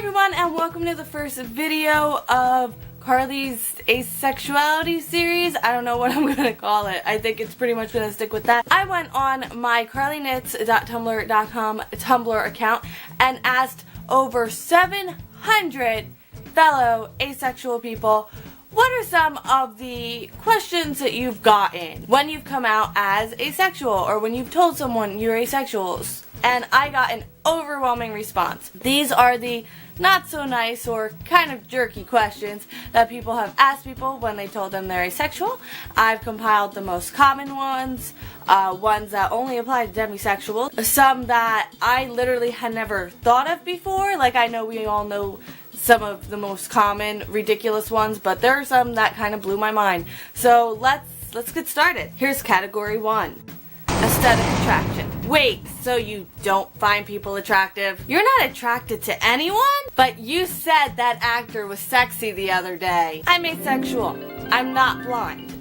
everyone, and welcome to the first video of Carly's Asexuality series. I don't know what I'm gonna call it. I think it's pretty much gonna stick with that. I went on my carlyknits.tumblr.com Tumblr account and asked over 700 fellow asexual people, what are some of the questions that you've gotten when you've come out as asexual or when you've told someone you're asexuals? And I got an overwhelming response. These are the not so nice or kind of jerky questions that people have asked people when they told them they're asexual. I've compiled the most common ones, ones that only apply to demisexuals, some that I literally had never thought of before. Like, I know we all know some of the most common ridiculous ones, but there are some that kind of blew my mind. So let's get started. Here's category 1. Aesthetic attraction. Wait, so you don't find people attractive? You're not attracted to anyone? But you said that actor was sexy the other day. I'm asexual. I'm not blind.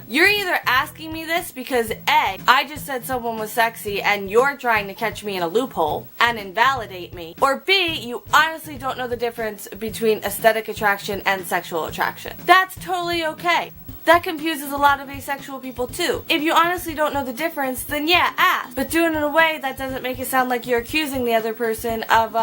You're either asking me this because A, I just said someone was sexy and you're trying to catch me in a loophole and invalidate me, or B, you honestly don't know the difference between aesthetic attraction and sexual attraction. That's totally okay. That confuses a lot of asexual people too. If you honestly don't know the difference, then yeah, ask. But do it in a way that doesn't make it sound like you're accusing the other person of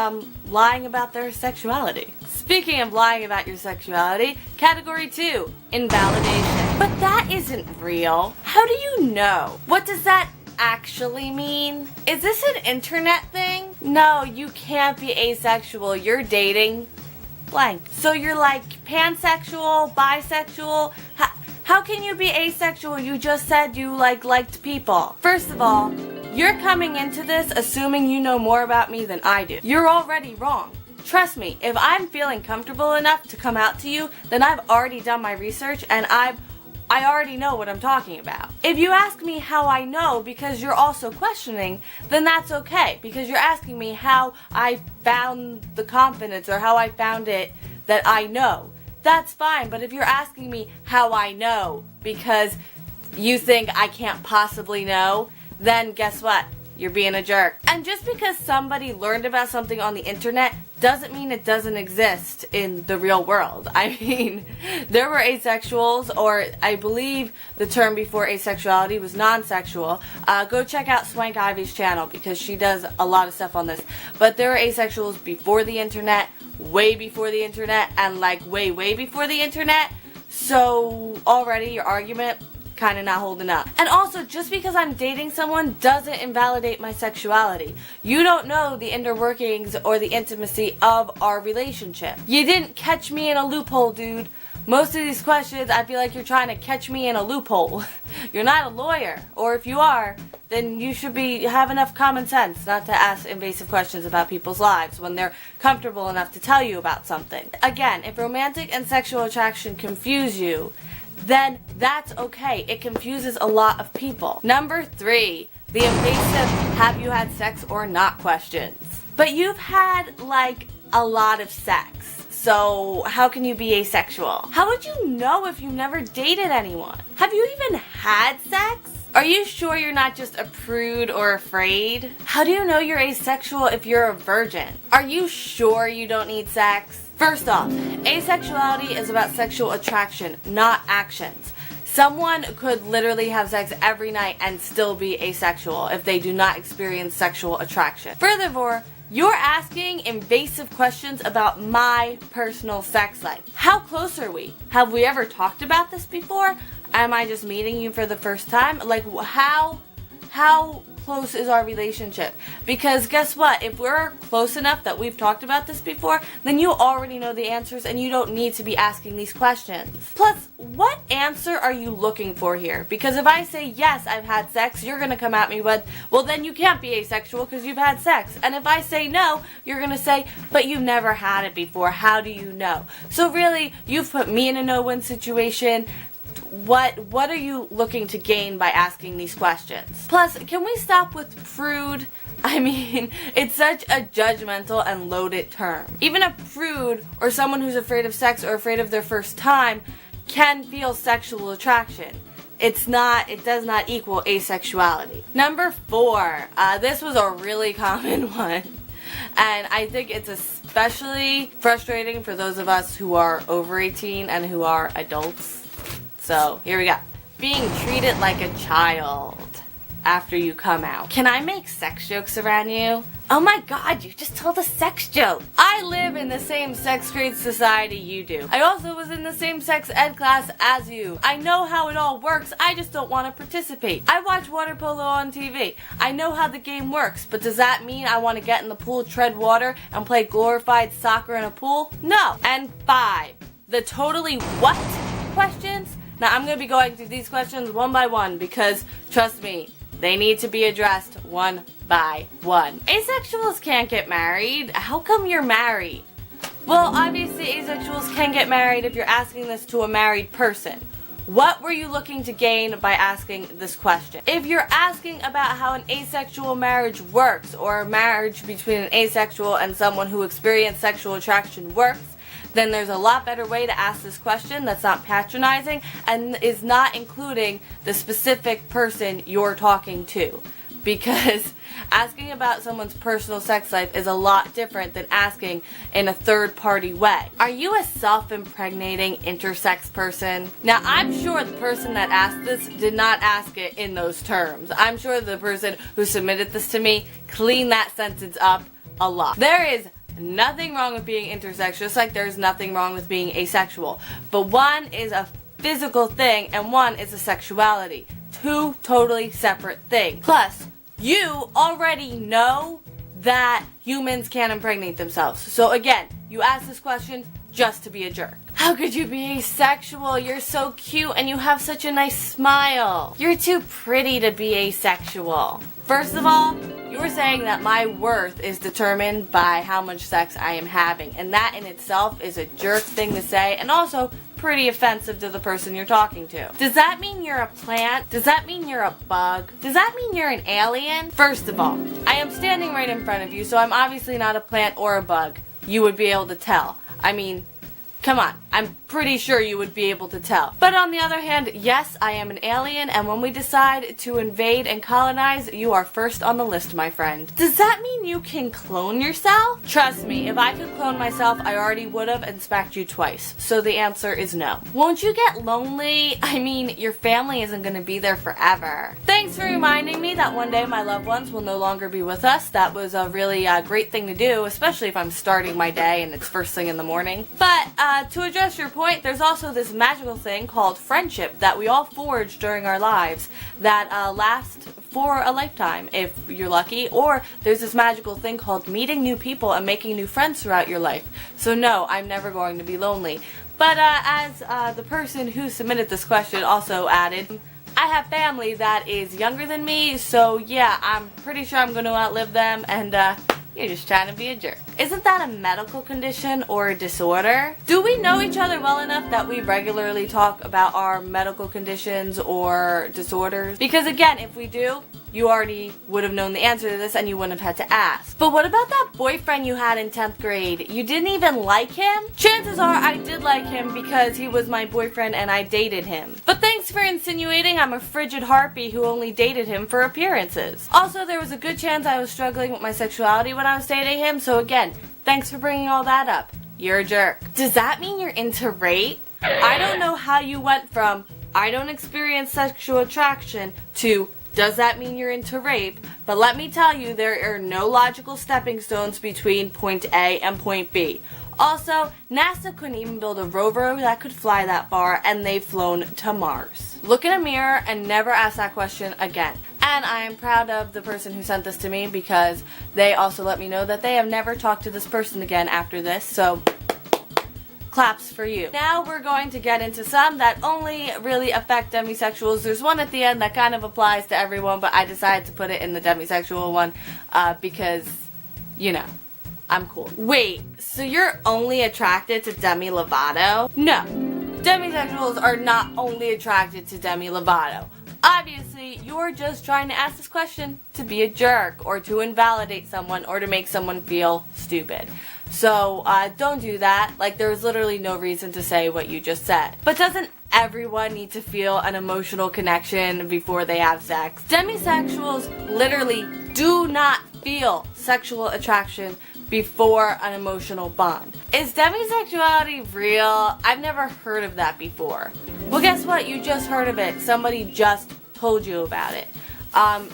lying about their sexuality. Speaking of lying about your sexuality, category 2, invalidation. But that isn't real. How do you know? What does that actually mean? Is this an internet thing? No, you can't be asexual. You're dating blank. So you're like pansexual, bisexual. How can you be asexual? You just said you liked people. First of all, you're coming into this assuming you know more about me than I do. You're already wrong. Trust me, if I'm feeling comfortable enough to come out to you, then I've already done my research and I already know what I'm talking about. If you ask me how I know because you're also questioning, then that's okay, because you're asking me how I found the confidence or how I found it that I know. That's fine, but if you're asking me how I know because you think I can't possibly know, then guess what? You're being a jerk. And just because somebody learned about something on the internet doesn't mean it doesn't exist in the real world. I mean, there were asexuals, or I believe the term before asexuality was non-sexual. Go check out Swank Ivy's channel because she does a lot of stuff on this. But there were asexuals before the internet, way before the internet, and like way before the internet. So already your argument kind of not holding up. And also, just because I'm dating someone doesn't invalidate my sexuality. You don't know the inner workings or the intimacy of our relationship. You didn't catch me in a loophole, dude. Most of these questions, I feel like you're trying to catch me in a loophole. You're not a lawyer, or if you are, then you should have enough common sense not to ask invasive questions about people's lives when they're comfortable enough to tell you about something. Again, if romantic and sexual attraction confuse you, then that's okay. It confuses a lot of people. Number 3, the invasive have you had sex or not questions. But you've had like a lot of sex, so how can you be asexual? How would you know if you never dated anyone? Have you even had sex? Are you sure you're not just a prude or afraid? How do you know you're asexual if you're a virgin? Are you sure you don't need sex? First off, asexuality is about sexual attraction, not actions. Someone could literally have sex every night and still be asexual if they do not experience sexual attraction. Furthermore, you're asking invasive questions about my personal sex life. How close are we? Have we ever talked about this before? Am I just meeting you for the first time? Like, how close is our relationship? Because guess what? If we're close enough that we've talked about this before, then you already know the answers and you don't need to be asking these questions. Plus, what answer are you looking for here? Because if I say yes, I've had sex, you're gonna come at me with, well, then you can't be asexual because you've had sex. And if I say no, you're gonna say, but you've never had it before. How do you know? So really, you've put me in a no-win situation. What are you looking to gain by asking these questions? Plus, can we stop with prude? I mean, it's such a judgmental and loaded term. Even a prude or someone who's afraid of sex or afraid of their first time can feel sexual attraction. It does not equal asexuality. Number 4, this was a really common one. And I think it's especially frustrating for those of us who are over 18 and who are adults. So here we go. Being treated like a child after you come out. Can I make sex jokes around you? Oh my god, you just told a sex joke. I live in the same sex grade society you do. I also was in the same sex ed class as you. I know how it all works, I just don't want to participate. I watch water polo on TV. I know how the game works, but does that mean I want to get in the pool, tread water, and play glorified soccer in a pool? No. And 5. The totally what questions? Now I'm going to be going through these questions one by one because, trust me, they need to be addressed one by one. Asexuals can't get married. How come you're married? Well, obviously asexuals can get married if you're asking this to a married person. What were you looking to gain by asking this question? If you're asking about how an asexual marriage works, or a marriage between an asexual and someone who experienced sexual attraction works, then there's a lot better way to ask this question that's not patronizing and is not including the specific person you're talking to. Because asking about someone's personal sex life is a lot different than asking in a third-party way. Are you a self-impregnating intersex person? Now, I'm sure the person that asked this did not ask it in those terms. I'm sure the person who submitted this to me cleaned that sentence up a lot. There is nothing wrong with being intersex, just like there's nothing wrong with being asexual. But one is a physical thing and one is a sexuality. Two totally separate things. Plus, you already know that humans can't impregnate themselves. So again, you ask this question just to be a jerk. How could you be asexual? You're so cute and you have such a nice smile. You're too pretty to be asexual. First of all, you were saying that my worth is determined by how much sex I am having, and that in itself is a jerk thing to say, and also pretty offensive to the person you're talking to. Does that mean you're a plant? Does that mean you're a bug? Does that mean you're an alien? First of all, I am standing right in front of you, so I'm obviously not a plant or a bug. You would be able to tell. I mean, come on, I'm pretty sure you would be able to tell. But on the other hand, yes, I am an alien, and when we decide to invade and colonize, you are first on the list, my friend. Does that mean you can clone yourself? Trust me, if I could clone myself, I already would have and smacked you twice. So the answer is no. Won't you get lonely? I mean, your family isn't going to be there forever. Thanks for reminding me that one day my loved ones will no longer be with us. That was a really great thing to do, especially if I'm starting my day and it's first thing in the morning. But to address your point, there's also this magical thing called friendship that we all forge during our lives that lasts for a lifetime if you're lucky, or there's this magical thing called meeting new people and making new friends throughout your life. So no, I'm never going to be lonely. But as the person who submitted this question also added, I have family that is younger than me, so yeah, I'm pretty sure I'm going to outlive them, and you're just trying to be a jerk. Isn't that a medical condition or a disorder? Do we know each other well enough that we regularly talk about our medical conditions or disorders? Because again, if we do, you already would have known the answer to this and you wouldn't have had to ask. But what about that boyfriend you had in 10th grade? You didn't even like him? Chances are I did like him because he was my boyfriend and I dated him. But thanks for insinuating I'm a frigid harpy who only dated him for appearances. Also, there was a good chance I was struggling with my sexuality when I was dating him, so again, thanks for bringing all that up. You're a jerk. Does that mean you're into rape? I don't know how you went from I don't experience sexual attraction to does that mean you're into rape? But let me tell you, there are no logical stepping stones between point A and point B. Also, NASA couldn't even build a rover that could fly that far, and they've flown to Mars. Look in a mirror and never ask that question again. And I am proud of the person who sent this to me because they also let me know that they have never talked to this person again after this, so claps for you. Now we're going to get into some that only really affect demisexuals. There's one at the end that kind of applies to everyone, but I decided to put it in the demisexual one because, you know, I'm cool. Wait, so you're only attracted to Demi Lovato? No, demisexuals are not only attracted to Demi Lovato. Obviously, you're just trying to ask this question to be a jerk or to invalidate someone or to make someone feel stupid. So don't do that. Like, there's literally no reason to say what you just said. But doesn't everyone need to feel an emotional connection before they have sex? Demisexuals literally do not feel sexual attraction before an emotional bond. Is demisexuality real? I've never heard of that before. Well, guess what? You just heard of it. Somebody just told you about it.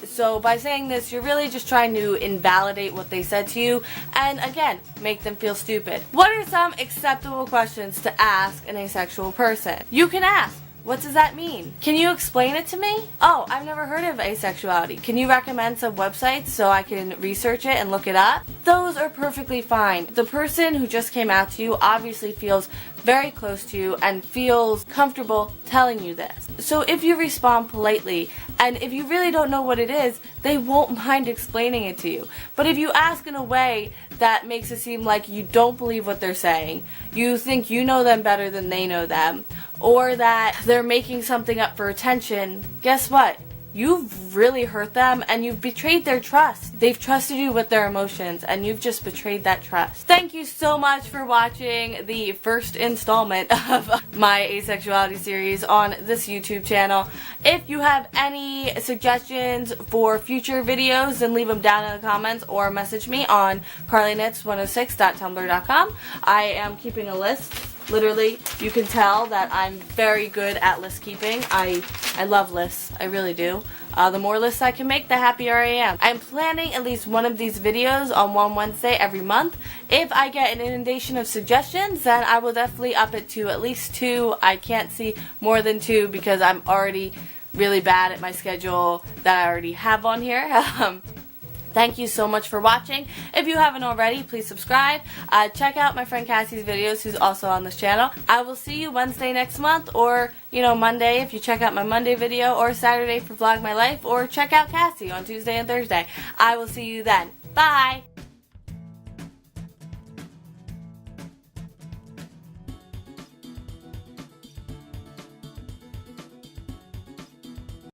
So by saying this, you're really just trying to invalidate what they said to you and, again, make them feel stupid. What are some acceptable questions to ask an asexual person? You can ask, what does that mean? Can you explain it to me? Oh, I've never heard of asexuality. Can you recommend some websites so I can research it and look it up? Those are perfectly fine. The person who just came out to you obviously feels very close to you and feels comfortable telling you this. So if you respond politely, and if you really don't know what it is, they won't mind explaining it to you. But if you ask in a way that makes it seem like you don't believe what they're saying, you think you know them better than they know them, or that they're making something up for attention, guess what? You've really hurt them and you've betrayed their trust. They've trusted you with their emotions and you've just betrayed that trust. Thank you so much for watching the first installment of my asexuality series on this YouTube channel. If you have any suggestions for future videos, then leave them down in the comments or message me on carlyknits106.tumblr.com. I am keeping a list. Literally, you can tell that I'm very good at list keeping. I love lists. I really do. The more lists I can make, the happier I am. I'm planning at least one of these videos on one Wednesday every month. If I get an inundation of suggestions, then I will definitely up it to at least 2. I can't see more than 2 because I'm already really bad at my schedule that I already have on here. Thank you so much for watching. If you haven't already, please subscribe. Check out my friend Cassie's videos, who's also on this channel. I will see you Wednesday next month, or, Monday if you check out my Monday video, or Saturday for Vlog My Life, or check out Cassie on Tuesday and Thursday. I will see you then. Bye!